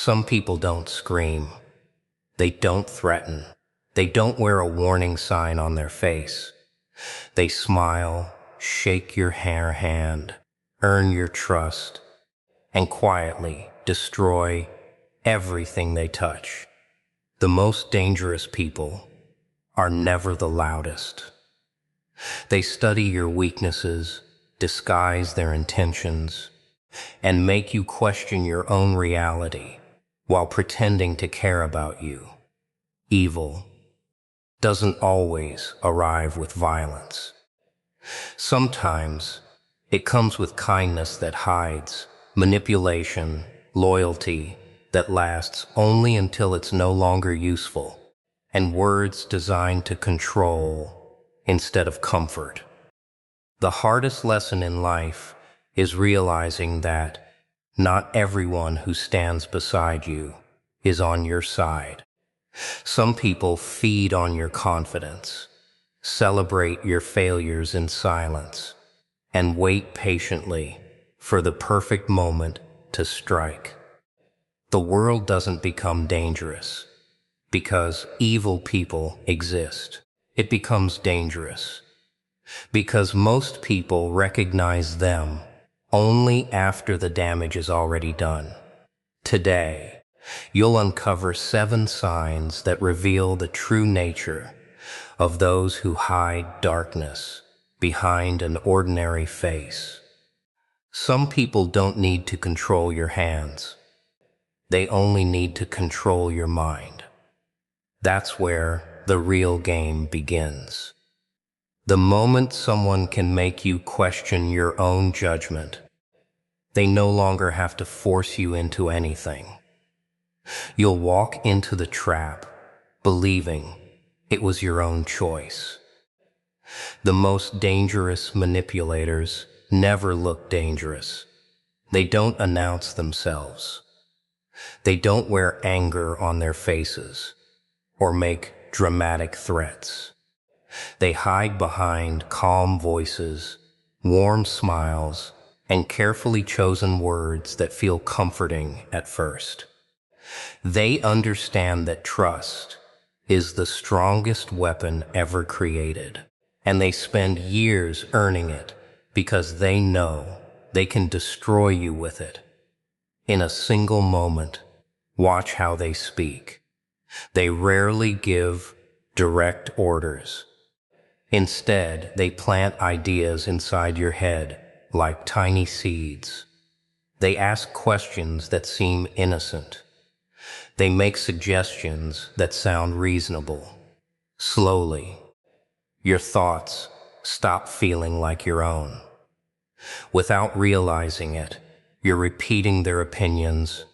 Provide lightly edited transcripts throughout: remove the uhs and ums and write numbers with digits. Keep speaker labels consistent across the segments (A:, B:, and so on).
A: Some people don't scream. They don't threaten. They don't wear a warning sign on their face. They smile, shake your hand, earn your trust, and quietly destroy everything they touch. The most dangerous people are never the loudest. They study your weaknesses, disguise their intentions, and make you question your own reality while pretending to care about you. Evil doesn't always arrive with violence. Sometimes it comes with kindness that hides, manipulation, loyalty that lasts only until it's no longer useful, and words designed to control instead of comfort. The hardest lesson in life is realizing that not everyone who stands beside you is on your side. Some people feed on your confidence, celebrate your failures in silence, and wait patiently for the perfect moment to strike. The world doesn't become dangerous because evil people exist. It becomes dangerous because most people recognize them only after the damage is already done. Today, you'll uncover 7 signs that reveal the true nature of those who hide darkness behind an ordinary face. Some people don't need to control your hands. They only need to control your mind. That's where the real game begins. The moment someone can make you question your own judgment, they no longer have to force you into anything. You'll walk into the trap, believing it was your own choice. The most dangerous manipulators never look dangerous. They don't announce themselves. They don't wear anger on their faces or make dramatic threats. They hide behind calm voices, warm smiles, and carefully chosen words that feel comforting at first. They understand that trust is the strongest weapon ever created, and they spend years earning it because they know they can destroy you with it. In a single moment, watch how they speak. They rarely give direct orders. Instead, they plant ideas inside your head like tiny seeds. They ask questions that seem innocent. They make suggestions that sound reasonable. Slowly, your thoughts stop feeling like your own. Without realizing it, you're repeating their opinions,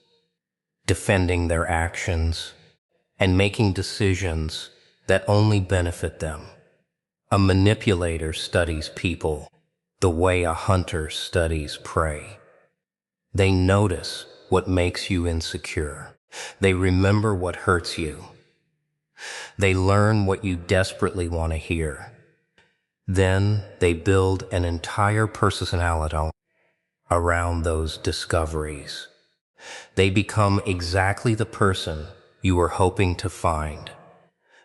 A: defending their actions, and making decisions that only benefit them. A manipulator studies people the way a hunter studies prey. They notice what makes you insecure. They remember what hurts you. They learn what you desperately want to hear. Then they build an entire personality around those discoveries. They become exactly the person you were hoping to find,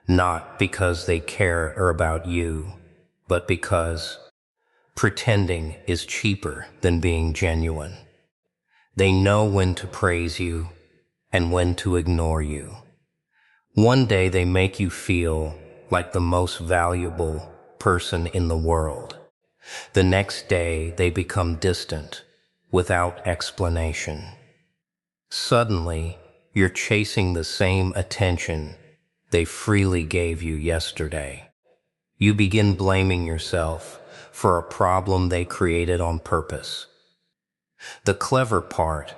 A: not because they care about you, but because pretending is cheaper than being genuine. They know when to praise you and when to ignore you. One day they make you feel like the most valuable person in the world. The next day they become distant without explanation. Suddenly, you're chasing the same attention they freely gave you yesterday. You begin blaming yourself for a problem they created on purpose. The clever part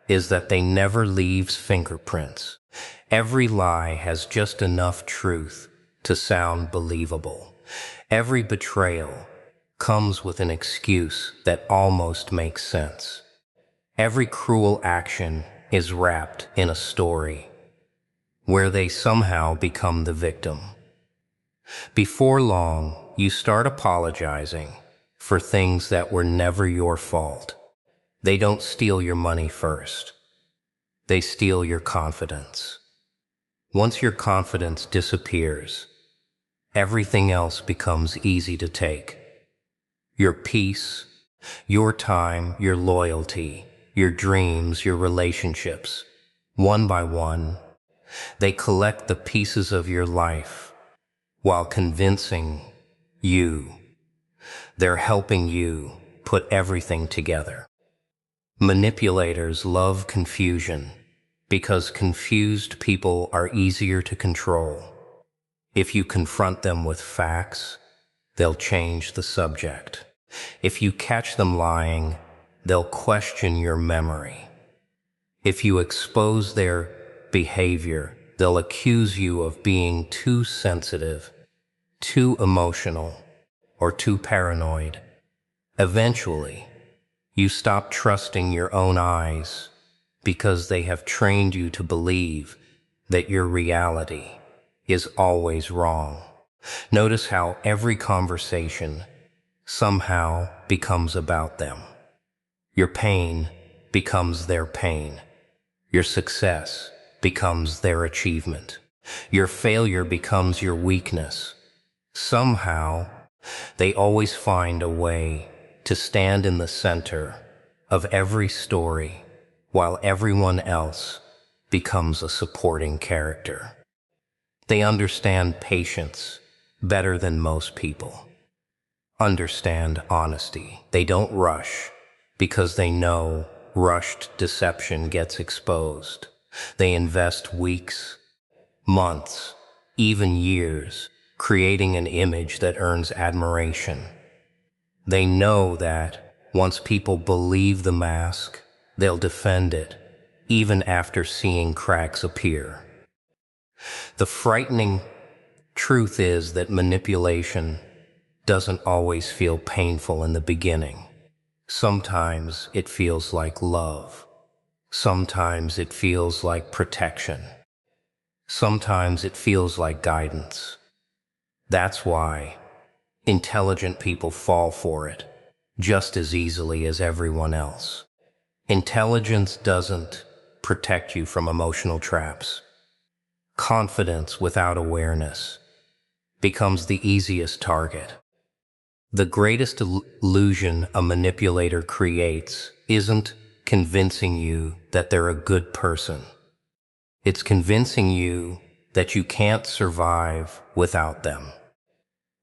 A: is that they never leaves fingerprints. Every lie has just enough truth to sound believable. Every betrayal comes with an excuse that almost makes sense. Every cruel action is wrapped in a story where they somehow become the victim. Before long, you start apologizing for things that were never your fault. They don't steal your money first. They steal your confidence. Once your confidence disappears, everything else becomes easy to take. Your peace, your time, your loyalty, your dreams, your relationships. One by one, they collect the pieces of your life while convincing you. They're helping you put everything together. Manipulators love confusion because confused people are easier to control. If you confront them with facts, they'll change the subject. If you catch them lying, they'll question your memory. If you expose their behavior, they'll accuse you of being too sensitive, too emotional, or too paranoid. Eventually, you stop trusting your own eyes because they have trained you to believe that your reality is always wrong. Notice how every conversation somehow becomes about them. Your pain becomes their pain. Your success becomes their achievement. Your failure becomes your weakness. Somehow, they always find a way to stand in the center of every story while everyone else becomes a supporting character. They understand patience better than most people. Understand honesty. They don't rush because they know rushed deception gets exposed. They invest weeks, months, even years, creating an image that earns admiration. They know that once people believe the mask, they'll defend it, even after seeing cracks appear. The frightening truth is that manipulation doesn't always feel painful in the beginning. Sometimes it feels like love. Sometimes it feels like protection. Sometimes it feels like guidance. That's why intelligent people fall for it just as easily as everyone else. Intelligence doesn't protect you from emotional traps. Confidence without awareness becomes the easiest target. The greatest illusion a manipulator creates isn't convincing you that they're a good person. It's convincing you that you can't survive without them.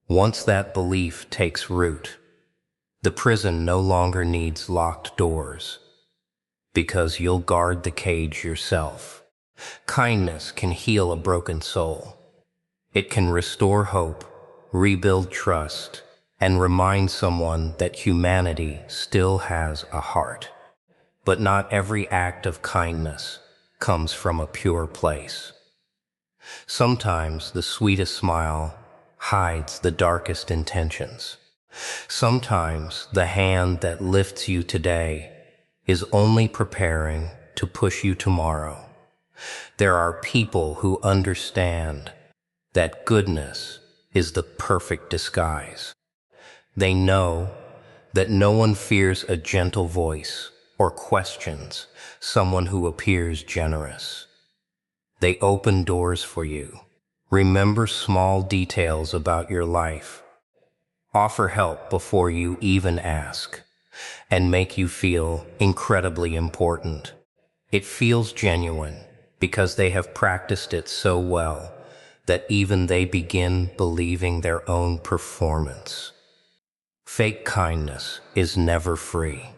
A: Once that belief takes root, the prison no longer needs locked doors, because you'll guard the cage yourself. Kindness can heal a broken soul. It can restore hope, rebuild trust, and remind someone that humanity still has a heart. But not every act of kindness comes from a pure place. Sometimes the sweetest smile hides the darkest intentions. Sometimes the hand that lifts you today is only preparing to push you tomorrow. There are people who understand that goodness is the perfect disguise. They know that no one fears a gentle voice or questions someone who appears generous. They open doors for you, remember small details about your life, offer help before you even ask, and make you feel incredibly important. It feels genuine because they have practiced it so well that even they begin believing their own performance. Fake kindness is never free.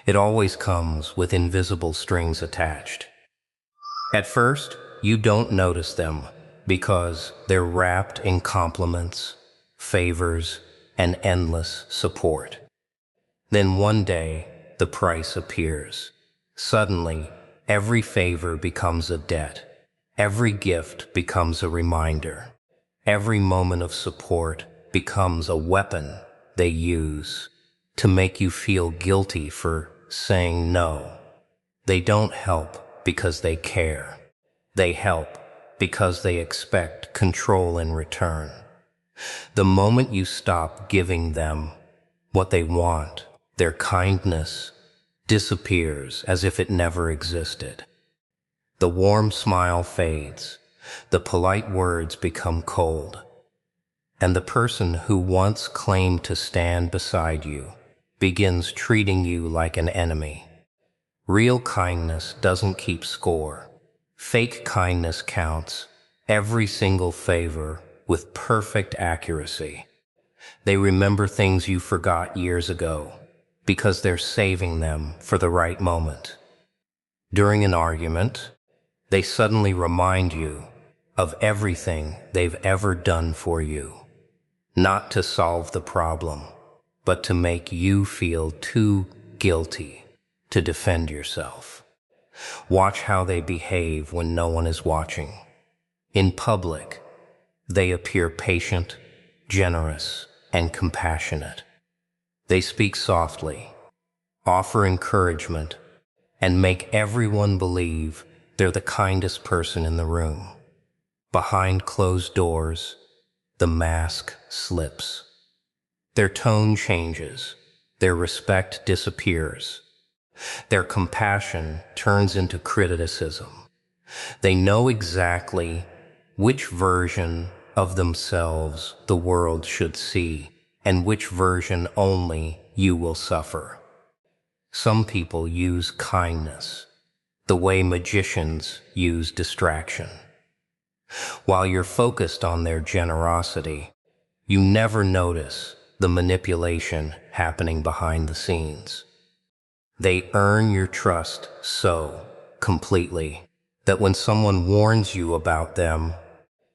A: It always comes with invisible strings attached. At first, you don't notice them because they're wrapped in compliments, favors, and endless support. Then one day, the price appears. Suddenly, every favor becomes a debt. Every gift becomes a reminder. Every moment of support becomes a weapon they use to make you feel guilty for saying no. They don't help because they care. They help because they expect control in return. The moment you stop giving them what they want, their kindness disappears as if it never existed. The warm smile fades, the polite words become cold, and the person who once claimed to stand beside you begins treating you like an enemy. Real kindness doesn't keep score. Fake kindness counts every single favor with perfect accuracy. They remember things you forgot years ago because they're saving them for the right moment. During an argument, they suddenly remind you of everything they've ever done for you, not to solve the problem, but to make you feel too guilty to defend yourself. Watch how they behave when no one is watching. In public, they appear patient, generous, and compassionate. They speak softly, offer encouragement, and make everyone believe they're the kindest person in the room. Behind closed doors, the mask slips. Their tone changes, their respect disappears, their compassion turns into criticism. They know exactly which version of themselves the world should see and which version only you will suffer. Some people use kindness the way magicians use distraction. While you're focused on their generosity, you never notice the manipulation happening behind the scenes. They earn your trust so completely that when someone warns you about them,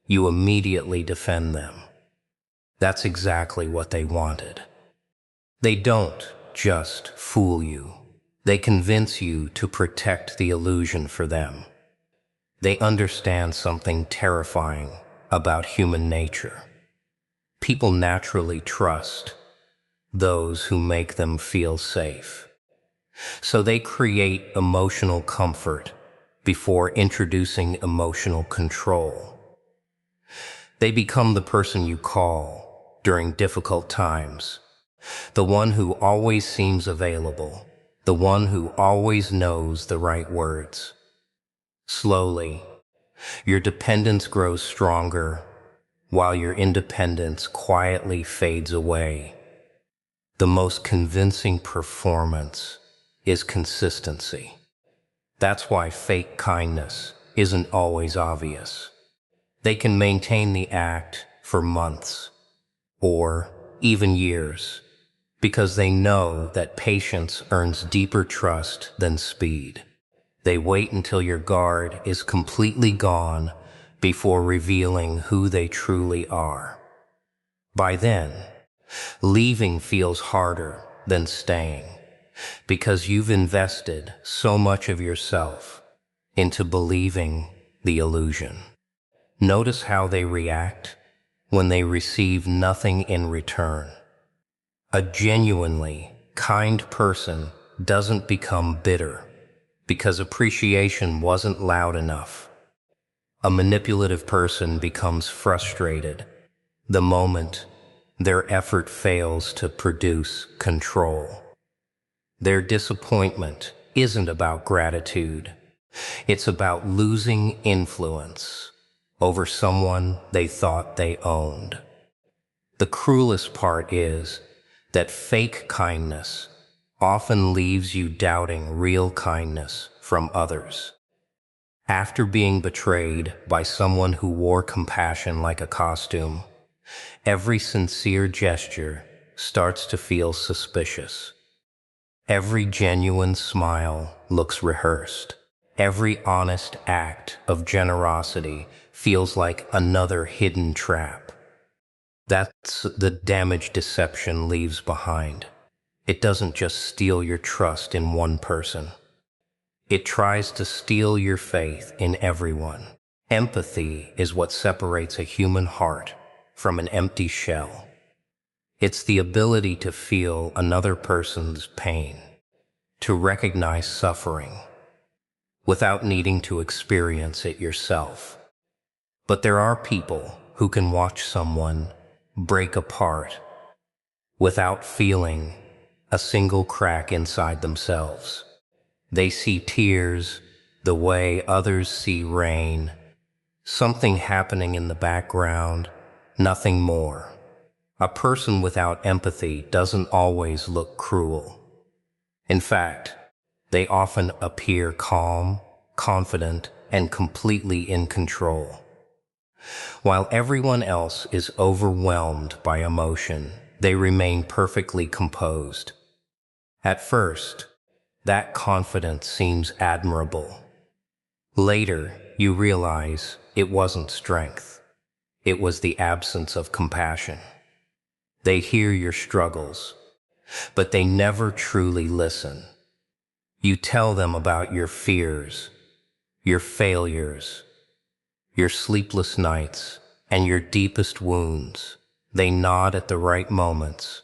A: you immediately defend them. That's exactly what they wanted. They don't just fool you. They convince you to protect the illusion for them. They understand something terrifying about human nature. People naturally trust those who make them feel safe. So they create emotional comfort before introducing emotional control. They become the person you call during difficult times, the one who always seems available, the one who always knows the right words. Slowly, your dependence grows stronger while your independence quietly fades away. The most convincing performance is consistency. That's why fake kindness isn't always obvious. They can maintain the act for months or even years because they know that patience earns deeper trust than speed. They wait until your guard is completely gone before revealing who they truly are. By then, leaving feels harder than staying because you've invested so much of yourself into believing the illusion. Notice how they react when they receive nothing in return. A genuinely kind person doesn't become bitter because appreciation wasn't loud enough. A manipulative person becomes frustrated the moment their effort fails to produce control. Their disappointment isn't about gratitude. It's about losing influence over someone they thought they owned. The cruelest part is that fake kindness often leaves you doubting real kindness from others. After being betrayed by someone who wore compassion like a costume, every sincere gesture starts to feel suspicious. Every genuine smile looks rehearsed. Every honest act of generosity feels like another hidden trap. That's the damage deception leaves behind. It doesn't just steal your trust in one person. It tries to steal your faith in everyone. Empathy is what separates a human heart from an empty shell. It's the ability to feel another person's pain, to recognize suffering, without needing to experience it yourself. But there are people who can watch someone break apart without feeling a single crack inside themselves. They see tears, the way others see rain, something happening in the background, nothing more. A person without empathy doesn't always look cruel. In fact, they often appear calm, confident, and completely in control. While everyone else is overwhelmed by emotion, they remain perfectly composed. At first, that confidence seems admirable. Later, you realize it wasn't strength. It was the absence of compassion. They hear your struggles, but they never truly listen. You tell them about your fears, your failures, your sleepless nights, and your deepest wounds. They nod at the right moments,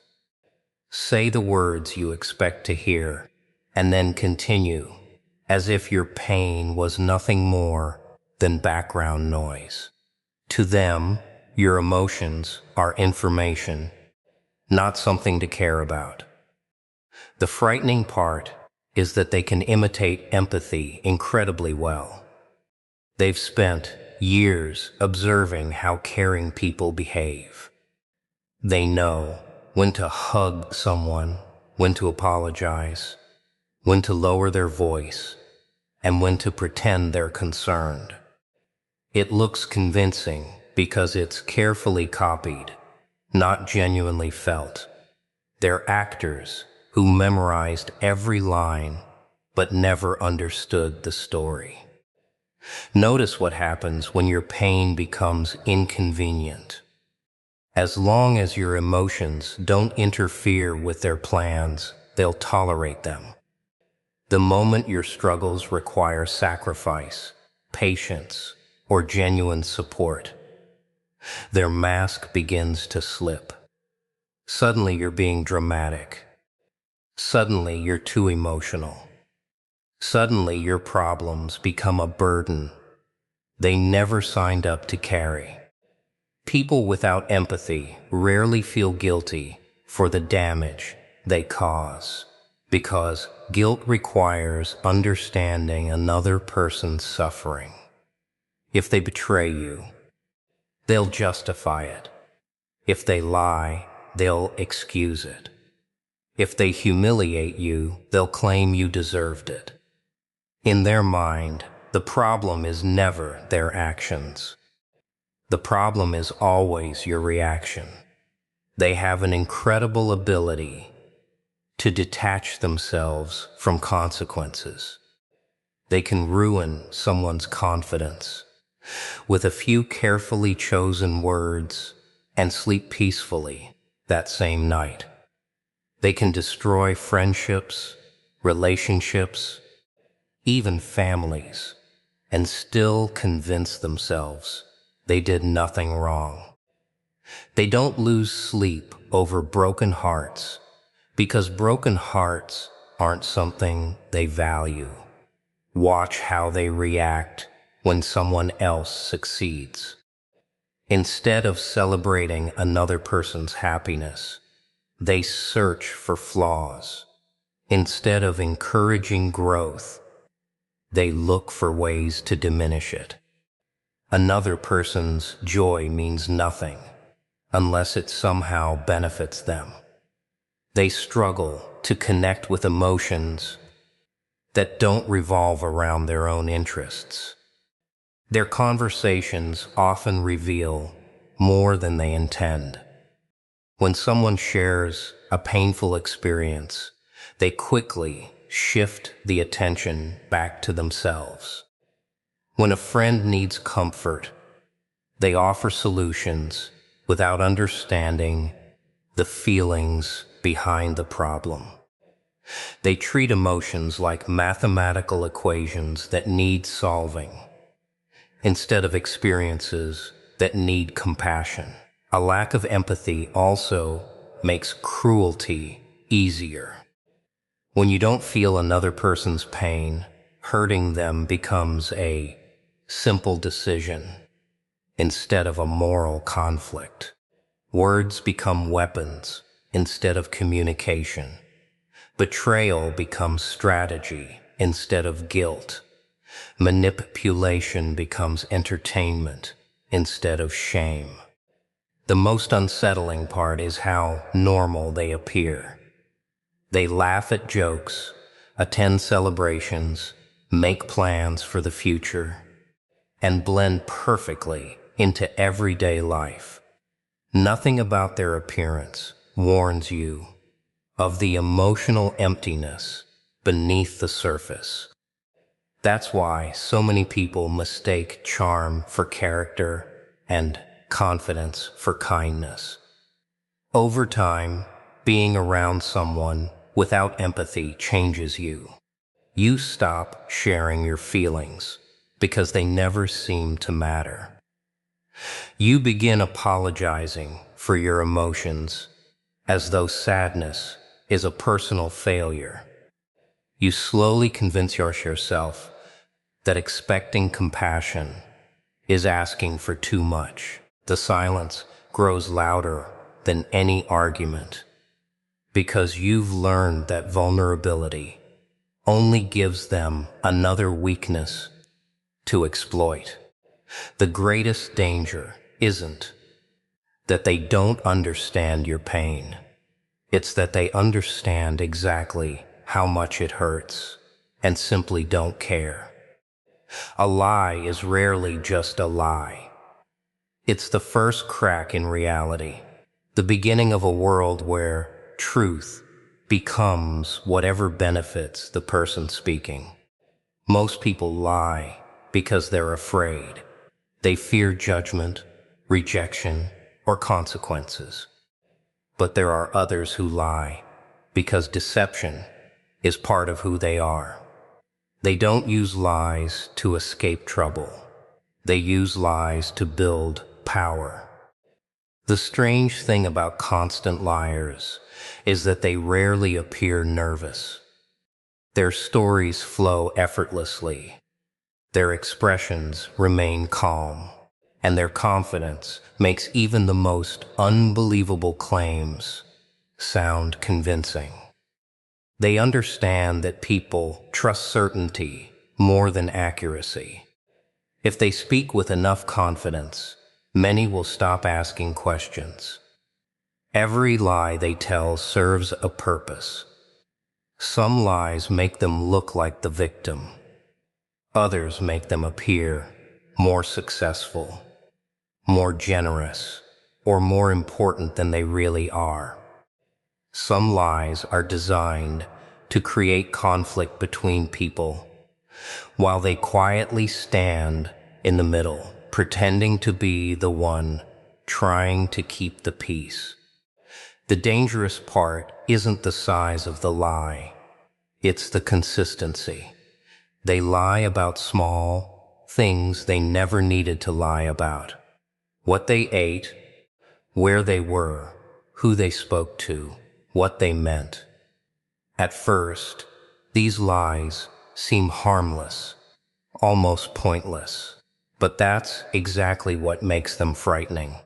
A: say the words you expect to hear, and then continue, as if your pain was nothing more than background noise. To them, your emotions are information, not something to care about. The frightening part is that they can imitate empathy incredibly well. They've spent years observing how caring people behave. They know when to hug someone, when to apologize, when to lower their voice, and when to pretend they're concerned. It looks convincing because it's carefully copied, not genuinely felt. They're actors who memorized every line but never understood the story. Notice what happens when your pain becomes inconvenient. As long as your emotions don't interfere with their plans, they'll tolerate them. The moment your struggles require sacrifice, patience, or genuine support, their mask begins to slip. Suddenly you're being dramatic. Suddenly you're too emotional. Suddenly your problems become a burden they never signed up to carry. People without empathy rarely feel guilty for the damage they cause, because guilt requires understanding another person's suffering. If they betray you, they'll justify it. If they lie, they'll excuse it. If they humiliate you, they'll claim you deserved it. In their mind, the problem is never their actions. The problem is always your reaction. They have an incredible ability to detach themselves from consequences. They can ruin someone's confidence with a few carefully chosen words and sleep peacefully that same night. They can destroy friendships, relationships, even families, and still convince themselves they did nothing wrong. They don't lose sleep over broken hearts because broken hearts aren't something they value. Watch how they react when someone else succeeds. Instead of celebrating another person's happiness, they search for flaws. Instead of encouraging growth, they look for ways to diminish it. Another person's joy means nothing unless it somehow benefits them. They struggle to connect with emotions that don't revolve around their own interests. Their conversations often reveal more than they intend. When someone shares a painful experience, they quickly shift the attention back to themselves. When a friend needs comfort, they offer solutions without understanding the feelings behind the problem. They treat emotions like mathematical equations that need solving, instead of experiences that need compassion. A lack of empathy also makes cruelty easier. When you don't feel another person's pain, hurting them becomes a simple decision instead of a moral conflict. Words become weapons instead of communication. Betrayal becomes strategy instead of guilt. Manipulation becomes entertainment instead of shame. The most unsettling part is how normal they appear. They laugh at jokes, attend celebrations, make plans for the future, and blend perfectly into everyday life. Nothing about their appearance warns you of the emotional emptiness beneath the surface. That's why so many people mistake charm for character and confidence for kindness. Over time, being around someone without empathy changes you. You stop sharing your feelings because they never seem to matter. You begin apologizing for your emotions as though sadness is a personal failure. You slowly convince yourself that expecting compassion is asking for too much. The silence grows louder than any argument because you've learned that vulnerability only gives them another weakness to exploit. The greatest danger isn't that they don't understand your pain. It's that they understand exactly how much it hurts and simply don't care. A lie is rarely just a lie. It's the first crack in reality, the beginning of a world where truth becomes whatever benefits the person speaking. Most people lie because they're afraid. They fear judgment, rejection, or consequences. But there are others who lie because deception is part of who they are. They don't use lies to escape trouble. They use lies to build power. The strange thing about constant liars is that they rarely appear nervous. Their stories flow effortlessly. Their expressions remain calm, and their confidence makes even the most unbelievable claims sound convincing. They understand that people trust certainty more than accuracy. If they speak with enough confidence, many will stop asking questions. Every lie they tell serves a purpose. Some lies make them look like the victim. Others make them appear more successful, more generous, or more important than they really are. Some lies are designed to create conflict between people, while they quietly stand in the middle, pretending to be the one trying to keep the peace. The dangerous part isn't the size of the lie, it's the consistency. They lie about small things they never needed to lie about. What they ate, where they were, who they spoke to, what they meant. At first, these lies seem harmless, almost pointless. But that's exactly what makes them frightening.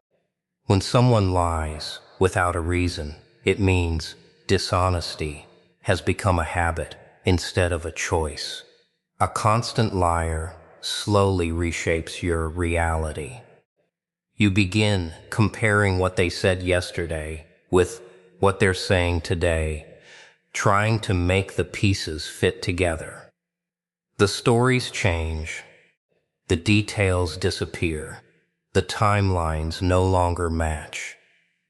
A: When someone lies without a reason, it means dishonesty has become a habit instead of a choice. A constant liar slowly reshapes your reality. You begin comparing what they said yesterday with what they're saying today, trying to make the pieces fit together. The stories change, the details disappear, the timelines no longer match,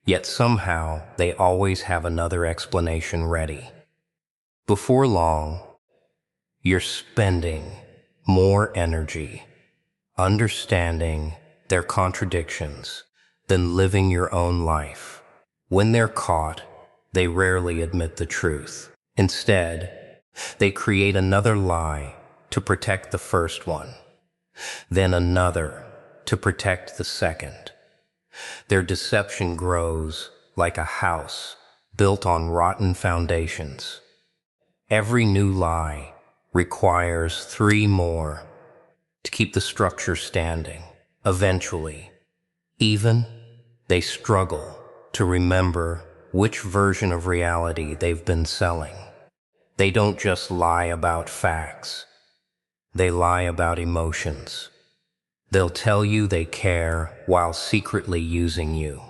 A: yet somehow they always have another explanation ready. Before long, you're spending more energy understanding their contradictions than living your own life. When they're caught, they rarely admit the truth. Instead, they create another lie to protect the first one, then another to protect the second. Their deception grows like a house built on rotten foundations. Every new lie requires three more to keep the structure standing. Eventually, even they struggle to remember which version of reality they've been selling. They don't just lie about facts. They lie about emotions. They'll tell you they care while secretly using you.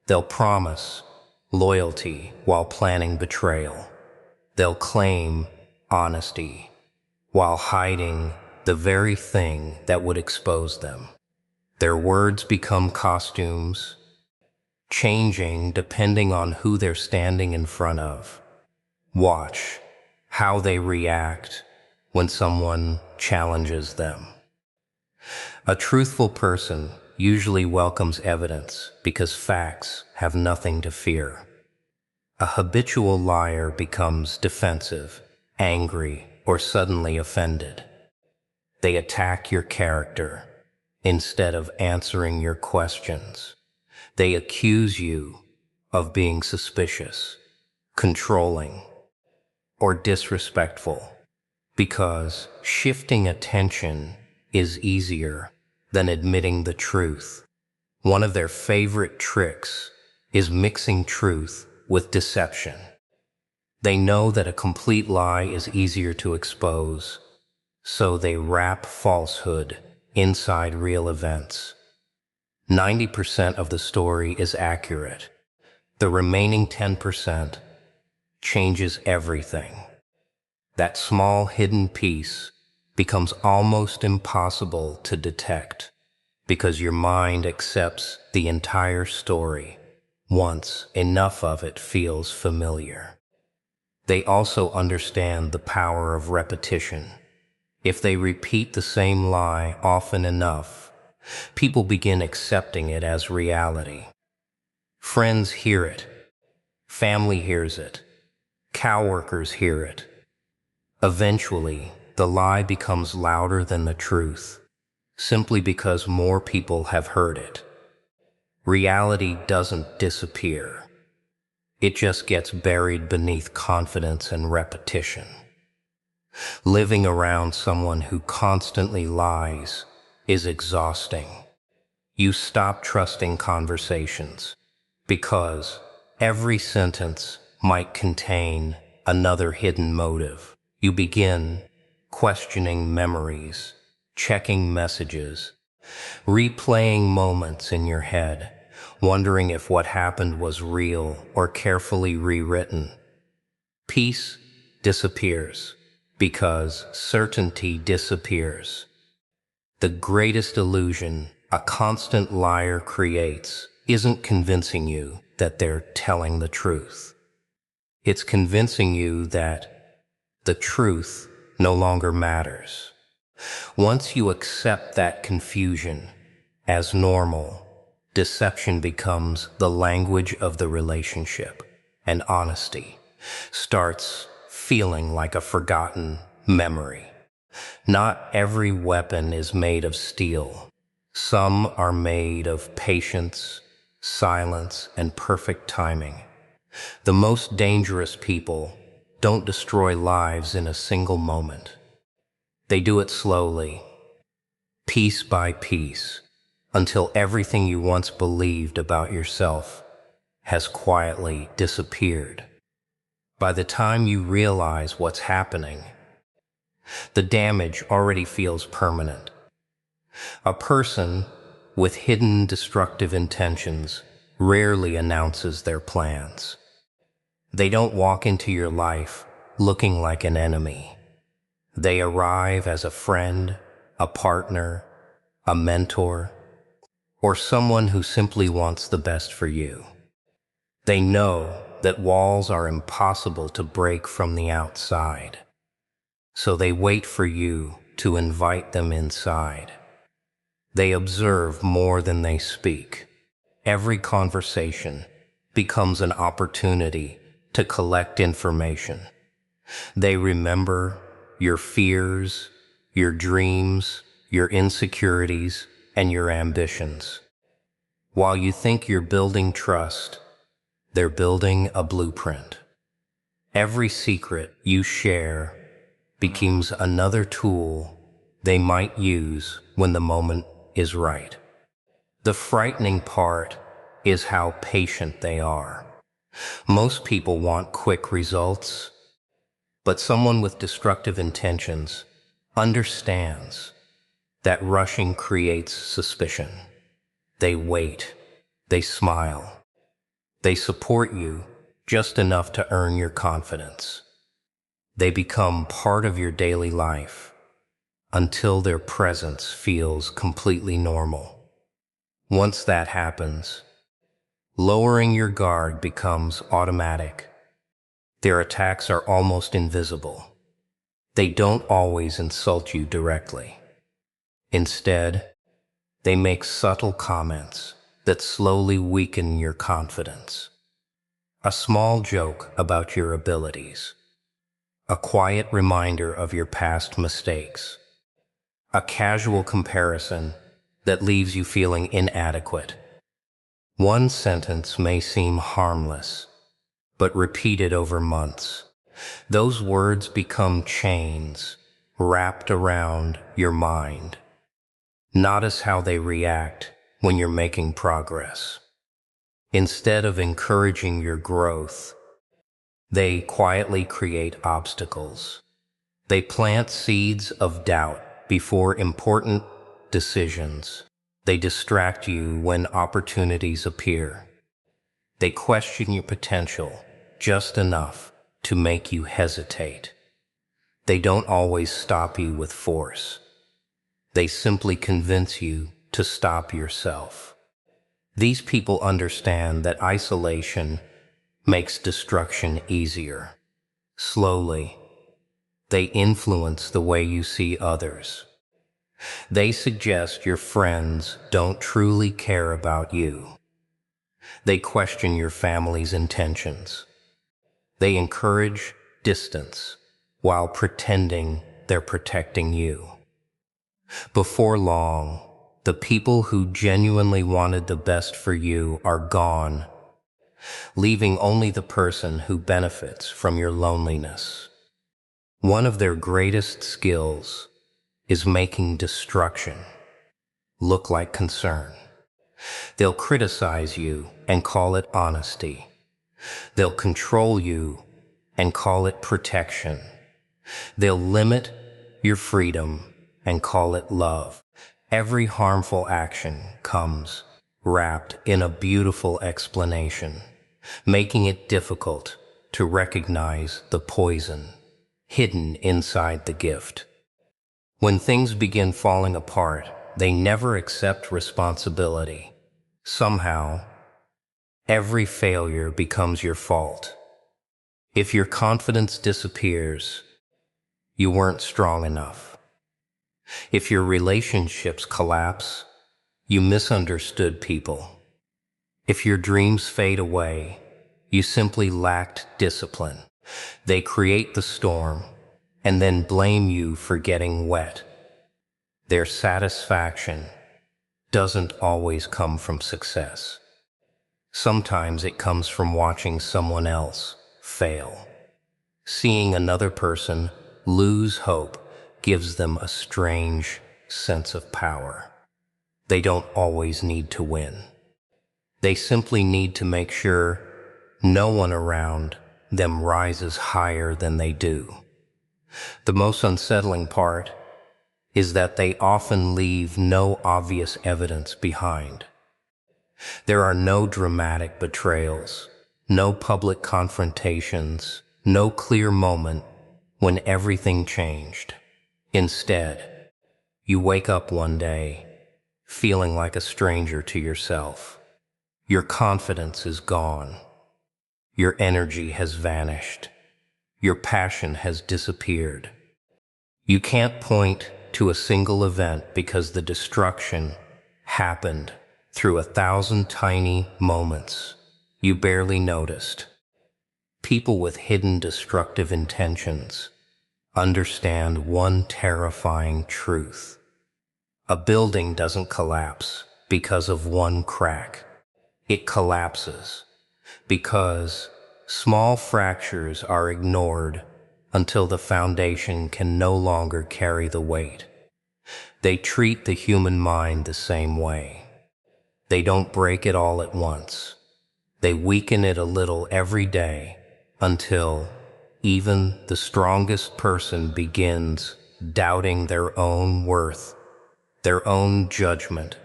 A: They'll promise loyalty while planning betrayal. They'll claim honesty while hiding the very thing that would expose them. Their words become costumes, changing depending on who they're standing in front of. Watch how they react when someone challenges them. A truthful person usually welcomes evidence because facts have nothing to fear. A habitual liar becomes defensive, angry, or suddenly offended. They attack your character instead of answering your questions. They accuse you of being suspicious, controlling, or disrespectful because shifting attention is easier than admitting the truth. One of their favorite tricks is mixing truth with deception. They know that a complete lie is easier to expose, so they wrap falsehood inside real events. 90% of the story is accurate. The remaining 10% changes everything. That small hidden piece becomes almost impossible to detect because your mind accepts the entire story once enough of it feels familiar. They also understand the power of repetition. If they repeat the same lie often enough, people begin accepting it as reality. Friends hear it. Family hears it. Coworkers hear it. Eventually, the lie becomes louder than the truth, simply because more people have heard it. Reality doesn't disappear. It just gets buried beneath confidence and repetition. Living around someone who constantly lies is exhausting. You stop trusting conversations because every sentence might contain another hidden motive. You begin questioning memories, checking messages, replaying moments in your head, wondering if what happened was real or carefully rewritten. Peace disappears because certainty disappears. The greatest illusion a constant liar creates isn't convincing you that they're telling the truth. It's convincing you that the truth no longer matters. Once you accept that confusion as normal, deception becomes the language of the relationship, and honesty starts feeling like a forgotten memory. Not every weapon is made of steel. Some are made of patience, silence, and perfect timing. The most dangerous people don't destroy lives in a single moment. They do it slowly, piece by piece, until everything you once believed about yourself has quietly disappeared. By the time you realize what's happening, the damage already feels permanent. A person with hidden destructive intentions rarely announces their plans. They don't walk into your life looking like an enemy. They arrive as a friend, a partner, a mentor, or someone who simply wants the best for you. They know that walls are impossible to break from the outside, so they wait for you to invite them inside. They observe more than they speak. Every conversation becomes an opportunity to collect information. They remember your fears, your dreams, your insecurities, and your ambitions. While you think you're building trust, they're building a blueprint. Every secret you share becomes another tool they might use when the moment is right. The frightening part is how patient they are. Most people want quick results, but someone with destructive intentions understands that rushing creates suspicion. They wait, they smile, they support you just enough to earn your confidence. They become part of your daily life until their presence feels completely normal. Once that happens, lowering your guard becomes automatic. Their attacks are almost invisible. They don't always insult you directly. Instead, they make subtle comments that slowly weaken your confidence. A small joke about your abilities, a quiet reminder of your past mistakes, a casual comparison that leaves you feeling inadequate. One sentence may seem harmless, but repeated over months, those words become chains wrapped around your mind. Notice how they react when you're making progress. Instead of encouraging your growth, they quietly create obstacles. They plant seeds of doubt before important decisions. They distract you when opportunities appear. They question your potential just enough to make you hesitate. They don't always stop you with force. They simply convince you to stop yourself. These people understand that isolation makes destruction easier. Slowly, they influence the way you see others. They suggest your friends don't truly care about you. They question your family's intentions. They encourage distance while pretending they're protecting you. Before long, the people who genuinely wanted the best for you are gone, leaving only the person who benefits from your loneliness. One of their greatest skills is making destruction look like concern. They'll criticize you and call it honesty. They'll control you and call it protection. They'll limit your freedom and call it love. Every harmful action comes wrapped in a beautiful explanation, making it difficult to recognize the poison hidden inside the gift. When things begin falling apart, they never accept responsibility. Somehow, every failure becomes your fault. If your confidence disappears, you weren't strong enough. If your relationships collapse, you misunderstood people. If your dreams fade away, you simply lacked discipline. They create the storm and then blame you for getting wet. Their satisfaction doesn't always come from success. Sometimes it comes from watching someone else fail. Seeing another person lose hope gives them a strange sense of power. They don't always need to win. They simply need to make sure no one around them rises higher than they do. The most unsettling part is that they often leave no obvious evidence behind. There are no dramatic betrayals, no public confrontations, no clear moment when everything changed. Instead, you wake up one day feeling like a stranger to yourself. Your confidence is gone. Your energy has vanished. Your passion has disappeared. You can't point to a single event because the destruction happened through 1,000 tiny moments you barely noticed. People with hidden destructive intentions understand one terrifying truth. A building doesn't collapse because of one crack. It collapses because small fractures are ignored until the foundation can no longer carry the weight. They treat the human mind the same way. They don't break it all at once. They weaken it a little every day until even the strongest person begins doubting their own worth, their own judgment,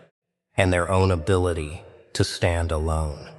A: and their own ability to stand alone.